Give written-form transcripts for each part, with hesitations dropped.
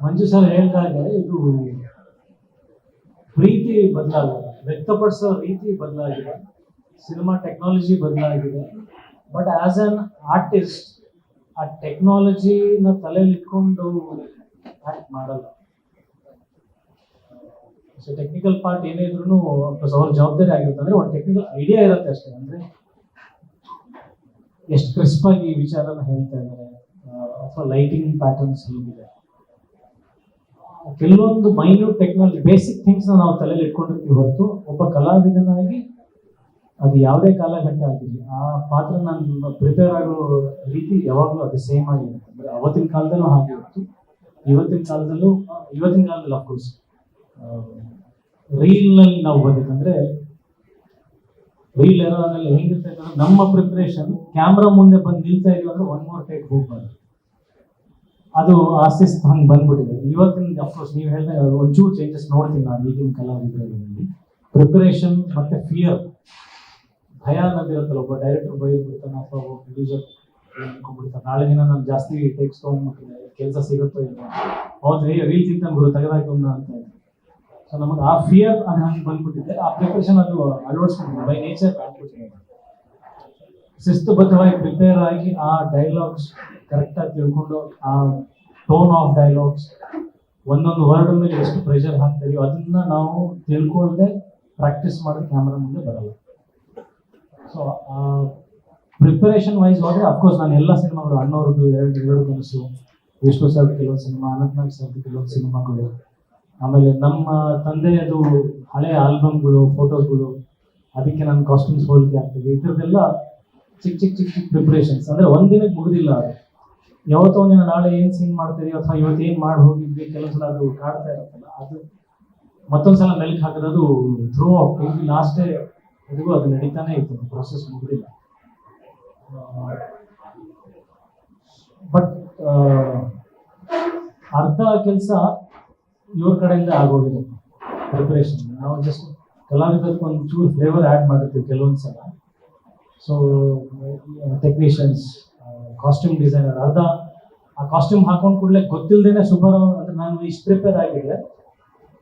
ಮಂಜು sir ಹೇಳಿದಾಗ ಇದು ಪ್ರೀತಿ ಬದಲಾಗಿದೆ, ವ್ಯಕ್ತಪಡಿಸೋ ರೀತಿ ಬದಲಾಗಿದೆ, ಸಿನಿಮಾ ಟೆಕ್ನಾಲಜಿ ಬದಲಾಗಿದೆ. ಬಟ್ ಆಸ್ ಅನ್ ಆರ್ಟಿಸ್ಟ್ ಆ ಟೆಕ್ನಾಲಜಿನ ತಲೆಯಲ್ಲಿ ಇಟ್ಕೊಂಡು ಆಕ್ಟ್ ಮಾಡಲ್ಲ. ಸೊ ಟೆಕ್ನಿಕಲ್ ಪಾರ್ಟ್ ಏನೇ ಇದ್ರೂ ಅವ್ರ ಜವಾಬ್ದಾರಿ ಆಗಿರುತ್ತೆ. ಅಂದ್ರೆ ಒಂದು ಟೆಕ್ನಿಕಲ್ ಐಡಿಯಾ ಇರುತ್ತೆ ಅಷ್ಟೇ. ಅಂದ್ರೆ ಎಷ್ಟು ಕ್ರಿಸ್ಪ್ ಆಗಿ ಈ ವಿಚಾರನ ಹೇಳ್ತಾ ಇದ್ದಾರೆ, ಅಥವಾ ಲೈಟಿಂಗ್ ಪ್ಯಾಟರ್ನ್ಸ್ ಹೇಗಿದೆ, ಕೆಲವೊಂದು ಮೈನ್ಯೂಟ್ ಟೆಕ್ನಾಲಜಿ ಬೇಸಿಕ್ ಥಿಂಗ್ಸ್ ನಾವು ತಲೆಯಲ್ಲಿ ಇಟ್ಕೊಂಡಿರ್ತೀವಿ ಹೊರತು ಒಬ್ಬ ಕಲಾವಿದನಾಗಿ ಅದು ಯಾವುದೇ ಕಾಲಘಟ್ಟ ಆಗಿರಲಿ ಆ ಪಾತ್ರ ನಾನು ಪ್ರಿಪೇರ್ ಆಗೋ ರೀತಿ ಯಾವಾಗಲೂ ಅದು ಸೇಮ್ ಆಗಿರುತ್ತೆ. ಅಂದ್ರೆ ಅವತ್ತಿನ ಕಾಲದಲ್ಲೂ ಹಾಗೆ ಇತ್ತು, ಇವತ್ತಿನ ಕಾಲದಲ್ಲಿ ಅಫ್ಕೋರ್ಸ್ ರೀಲ್ನಲ್ಲಿ ನಾವು ಬಂದಿತ್ತಂದ್ರೆ ರೀಲ್ ಎರೋನಲ್ಲಿ ಹೆಂಗಿರ್ತದೆ ಅಂದ್ರೆ ನಮ್ಮ ಪ್ರಿಪ್ರೇಷನ್ ಕ್ಯಾಮ್ರಾ ಮುಂದೆ ಬಂದು ನಿಲ್ತಾ ಇದೀವಿ ಅಂದ್ರೆ ಒನ್ ಮೋರ್ ಟೇಕ್ ಹೋಗ್ಬಾರ್ದು, ಅದು ಆಸಿಸ್ ಹಂಗೆ ಬಂದ್ಬಿಟ್ಟಿದೆ. ಇವತ್ತಿನ ಅಫ್ಕೋರ್ಸ್ ನೀವು ಹೇಳಿದಾಗ ಒಂಚೂರು ಚೇಂಜಸ್ ನೋಡ್ತೀನಿ ನಾನು ಈಗಿನ ಕಲಾವಿದರಲ್ಲಿ. ಪ್ರಿಪರೇಷನ್ ಮತ್ತೆ ಫಿಯರ್, ಭಯ ಅನ್ನೋದಿರುತ್ತಲ್ಲ. ಒಬ್ಬ ಡೈರೆಕ್ಟರ್ ಬೈದ್ಬಿಡ್ತಾನೆ ಅಥವಾ ಒಬ್ಬ ಪ್ರೊಡ್ಯೂಸರ್ ಅನ್ಕೊಂಡ್ಬಿಡ್ತಾನೆ ನಾಳೆ ದಿನ ನಾನು ಜಾಸ್ತಿ ಟೇಕ್ಸ್ ತೊಗೊಂಡ್ಬಿಟ್ಟಿದೆ, ಕೆಲಸ ಸಿಗುತ್ತೋ ಇಲ್ಲ, ಹೌದು ರೀಲ್ ತಿಂತ ಗುರು ತೆಗೆದಾಕನ್ನ ಅಂತ. ಸೊ ನಮಗೆ ಆ ಫಿಯರ್ ಅದು ಹಂಗೆ ಬಂದ್ಬಿಟ್ಟಿದೆ. ಆ ಪ್ರಿಪರೇಷನ್ ಅದು ಅಳವಡಿಸ್ಕೊಂಡಿದೆ ಬೈ ನೇಚರ್ ಆಗ್ಬಿಟ್ಟಿದೆ. ಶಿಸ್ತುಬದ್ಧವಾಗಿ ಪ್ರಿಪೇರ್ ಆಗಿ ಆ ಡೈಲಾಗ್ಸ್ ಕರೆಕ್ಟಾಗಿ ತಿಳ್ಕೊಂಡು ಆ ಟೋನ್ ಆಫ್ ಡೈಲಾಗ್ಸ್ ಒಂದೊಂದು ವರ್ಡ್ ಮೇಲೆ ಎಷ್ಟು ಪ್ರೆಷರ್ ಹಾಕ್ತೀವಿ ಅದನ್ನ ನಾವು ತಿಳ್ಕೊಳ್ಳದೆ ಪ್ರಾಕ್ಟೀಸ್ ಮಾಡಿ ಕ್ಯಾಮ್ರಾ ಮುಂದೆ ಬರಲ್ಲ. ಸೊ ಪ್ರಿಪರೇಷನ್ ವೈಸ್ ಹೋದರೆ ಅಫ್ಕೋರ್ಸ್ ನಾನು ಎಲ್ಲ ಸಿನಿಮಾಗಳು ಅಣ್ಣವ್ರದ್ದು ಎರಡು ಕನಸು, ವಿಷ್ಣು ಸರ್ ಕೆಲವೊಂದು ಸಿನಿಮಾ, ಅನಂತನಾಗ್ ಸರ್ದು ಕೆಲವೊಂದು ಸಿನಿಮಾಗಳು, ಆಮೇಲೆ ನಮ್ಮ ತಂದೆಯದು ಹಳೆ ಆಲ್ಬಮ್ಗಳು, ಫೋಟೋಸ್ಗಳು, ಅದಕ್ಕೆ ನನ್ನ ಕಾಸ್ಟ್ಯೂಮ್ಸ್ ಹೋಲಿಕೆ ಆಗ್ತದೆ. ಈ ಥರದ್ದೆಲ್ಲ ಚಿಕ್ಕ ಚಿಕ್ಕ ಚಿಕ್ಕ ಚಿಕ್ಕ ಪ್ರಿಪ್ರೇಷನ್ಸ್. ಅಂದರೆ ಒಂದಿನಕ್ಕೆ ಮುಗಿದಿಲ್ಲ ಅದು. ಯಾವತ್ತೋ ಒಂದಿನ ನಾಳೆ ಏನು ಸೀನ್ ಮಾಡ್ತೀವಿ ಅಥವಾ ಇವತ್ತು ಏನು ಮಾಡಿ ಹೋಗಿದ್ವಿ, ಕೆಲವೊಂದ್ಸಲ ಅದು ಕಾಡ್ತಾ ಇರುತ್ತಲ್ಲ, ಅದು ಮತ್ತೊಂದ್ಸಲ ಮೆಲ್ಕ್ ಹಾಕೋದು. ಅದು ಥ್ರೂ ಔಟ್ ಲಾಸ್ಟ್ ಡೇ ಅದಕ್ಕೂ ಅದು ನಡೀತಾನೆ ಇತ್ತು, ಪ್ರೊಸೆಸ್ ಮುಗಿದಿಲ್ಲ. ಬಟ್ ಅರ್ಧ ಕೆಲಸ ಇವ್ರ ಕಡೆಯಿಂದ ಆಗೋಗಿದೆ ಪ್ರಿಪರೇಷನ್. ನಾವು ಜಸ್ಟ್ ಕಲಾವಿದಕ್ಕೆ ಒಂದು ಚೂರು ಫ್ಲೇವರ್ ಆ್ಯಡ್ ಮಾಡಿರ್ತೀವಿ ಕೆಲವೊಂದು ಸಲ. ಸೊ ಟೆಕ್ನಿಷಿಯನ್ಸ್, ಕಾಸ್ಟ್ಯೂಮ್ ಡಿಸೈನರ್ ಅರ್ಧ ಆ ಕಾಸ್ಟ್ಯೂಮ್ ಹಾಕೊಂಡು ಕೂಡಲೇ ಗೊತ್ತಿಲ್ಲದೇನೆ ಸುಬ್ಬರಾವ್ ಅಂದ್ರೆ ನಾನು ಇಷ್ಟು ಪ್ರಿಪೇರ್ ಆಗಿದ್ರೆ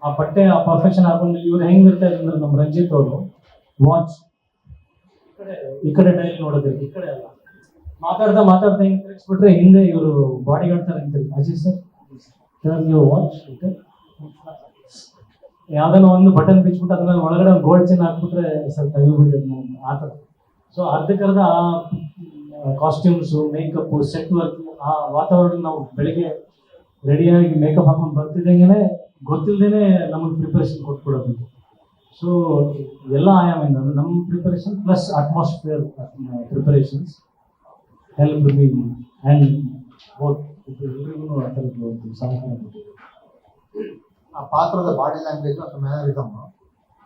ಆ ಬಟ್ಟೆ ಆ ಪರ್ಫೆಕ್ಷನ್ ಹಾಕೊಂಡು ಇವ್ರು ಹೆಂಗಿರ್ತಾರೆ ಅಂದ್ರೆ ನಮ್ಮ ರಂಜಿತ್ ಅವರು ವಾಚ್ ಈ ಕಡೆ ಡೈಲಿ ನೋಡೋದಕ್ಕೆ ಈ ಕಡೆ ಅಲ್ಲ, ಮಾತಾಡ್ತಾ ಹಿಂಗೆ ತಿರ್ಗಿಸ್ಬಿಟ್ರೆ ಹಿಂದೆ ಇವರು ಬಾಡಿ ಗಾರ್ಡ್ ತರ ನಿಂತಿರ್ತಾರೆ. ಅಜಯ್ ಸರ್ ನೀವು ವಾಚ್ ಯಾವ್ದಾನ ಒಂದು ಬಟನ್ ಬಿಚ್ಬಿಟ್ಟು ಅದನ್ನ ಒಳಗಡೆ ಒಂದು ಗೋಲ್ಡ್ ಚೈನ್ ಹಾಕ್ಬಿಟ್ರೆ ಸರ್ ತೆಗಿಬಿಡಿ ಆ ಥರ. ಸೊ ಅರ್ಧಕ್ಕರ್ಧ ಆ ಕಾಸ್ಟ್ಯೂಮ್ಸು, ಮೇಕಪ್ಪು, ಸೆಟ್ ವರ್ಕ್, ಆ ವಾತಾವರಣ ನಾವು ಬೆಳಿಗ್ಗೆ ರೆಡಿಯಾಗಿ ಮೇಕಪ್ ಹಾಕೊಂಡು ಬರ್ತಿದ್ದಂಗೆ ಗೊತ್ತಿಲ್ಲದೇನೆ ನಮಗೆ ಪ್ರಿಪರೇಷನ್ ಕೊಟ್ಬಿಡೋದು. ಸೊ ಎಲ್ಲ ಆಯಾಮಿಂದ ನಮ್ಮ preparation plus atmosphere preparations help me and ಎಲ್ರಿಗೂ ಆ ಥರದ್ದು ಒಂದು ಸಹಕಾರ. ಆ ಪಾತ್ರದ ಬಾಡಿ ಲ್ಯಾಂಗ್ವೇಜ್ ಅಥವಾ ಮ್ಯಾನರಿಸಮ್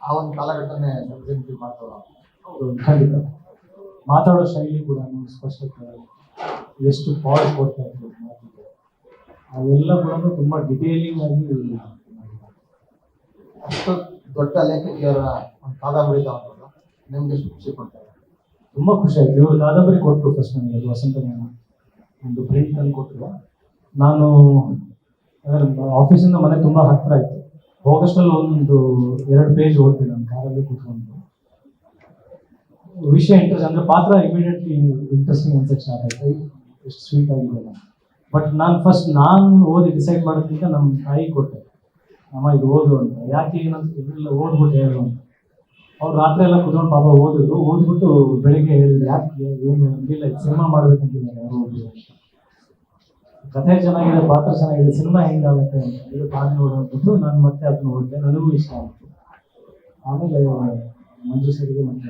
ಆ ಒಂದು ಕಾಲಘಟ್ಟನೇ ರೆಪ್ರೆಸೆಂಟೇಟಿವ್ ಮಾಡ್ತಾರೆ. ಖಂಡಿತ ಮಾತಾಡೋ ಶೈಲಿ ಕೂಡ ಸ್ಪಷ್ಟತೆ, ಎಷ್ಟು ಪಾಸ್ ಕೊಡ್ತಾ ಇರ್ಬೋದು ಮಾತಿಗೆ, ಅವೆಲ್ಲ ಕೂಡ ತುಂಬ ಡಿಟೇಲಿಂಗ್ ಆಗಿ ಅಷ್ಟು ದೊಡ್ಡ ಲೇಖಕಿಯರ ಒಂದು ಕಾದಂಬರಿ ತಗೊಂಡ್ರಲ್ಲ, ನಿಮ್ಗೆ ಎಷ್ಟು ಖುಷಿ ಕೊಡ್ತಾರೆ? ತುಂಬ ಖುಷಿ ಆಯ್ತು. ಇವರು ಕಾದಂಬರಿ ಕೊಟ್ಟರು ಫಸ್ಟ್ ನನಗೆ, ಅದು ವಸಂತನೇನ ಒಂದು ಪ್ರಿಂಟ್ ತಂದು ಕೊಟ್ಟರು. ನಾನು ಆಫೀಸಿಂದ ಮನೆ ತುಂಬ ಹತ್ತಿರ ಇತ್ತು, ಆಗಸ್ಟಲ್ಲಿ ಒಂದು 2 ಪೇಜ್ ಓದ್ತೀನಿ ನಾನು ಕಾರಲ್ಲಿ ಕೂತ್ಕೊಂಡು. ವಿಷಯ ಇಂಟ್ರೆಸ್ಟ್ ಅಂದರೆ ಪಾತ್ರ ಇಮಿಡಿಯೇಟ್ಲಿ ಇಂಟ್ರೆಸ್ಟಿಂಗ್ ಅಂತ ಸ್ಟಾರ್ಟ್ ಆಯಿತು, ಎಷ್ಟು ಸ್ವೀಟ್ ಆಗಿದೆ. ಬಟ್ ನಾನು ಓದಿ ಡಿಸೈಡ್ ಮಾಡೋದಕ್ಕಿಂತ ನಮ್ಮ ತಾಯಿ ಕೊಟ್ಟೆ, ಅಮ್ಮ ಇದು ಓದು ಅಂತ. ಯಾಕೆ ಏನಂತ ಇದೆಲ್ಲ ಓದ್ಬಿಟ್ಟು ಹೇಳು ಅಂತ. ಅವ್ರು ರಾತ್ರಿ ಎಲ್ಲ ಕುತ್ಕೊಂಡು ಪಾಪ ಓದ್ಬಿಟ್ಟು ಬೆಳಿಗ್ಗೆ ಹೇಳಿದ್ರು ಯಾಕೆ ಏನು ಇಲ್ಲ ಸಿನಿಮಾ ಮಾಡ್ಬೇಕಂತಿದ್ದಾರೆ ಯಾರು ಹೋಗಿ, ಕಥೆ ಚೆನ್ನಾಗಿದೆ, ಪಾತ್ರ ಚೆನ್ನಾಗಿದೆ, ಸಿನಿಮಾ ಹೆಂಗಾಗುತ್ತೆ ಅಂತ ಇದು ತಾನು ನೋಡೋದ್ಬಿಟ್ಟು ನಾನು ಮತ್ತೆ ಅದನ್ನ ಓದಿದೆ. ನನಗೂ ಇಷ್ಟ ಆಯಿತು. ಆಮೇಲೆ ಮಂಜು ಸರಿಗೆ ಮತ್ತೆ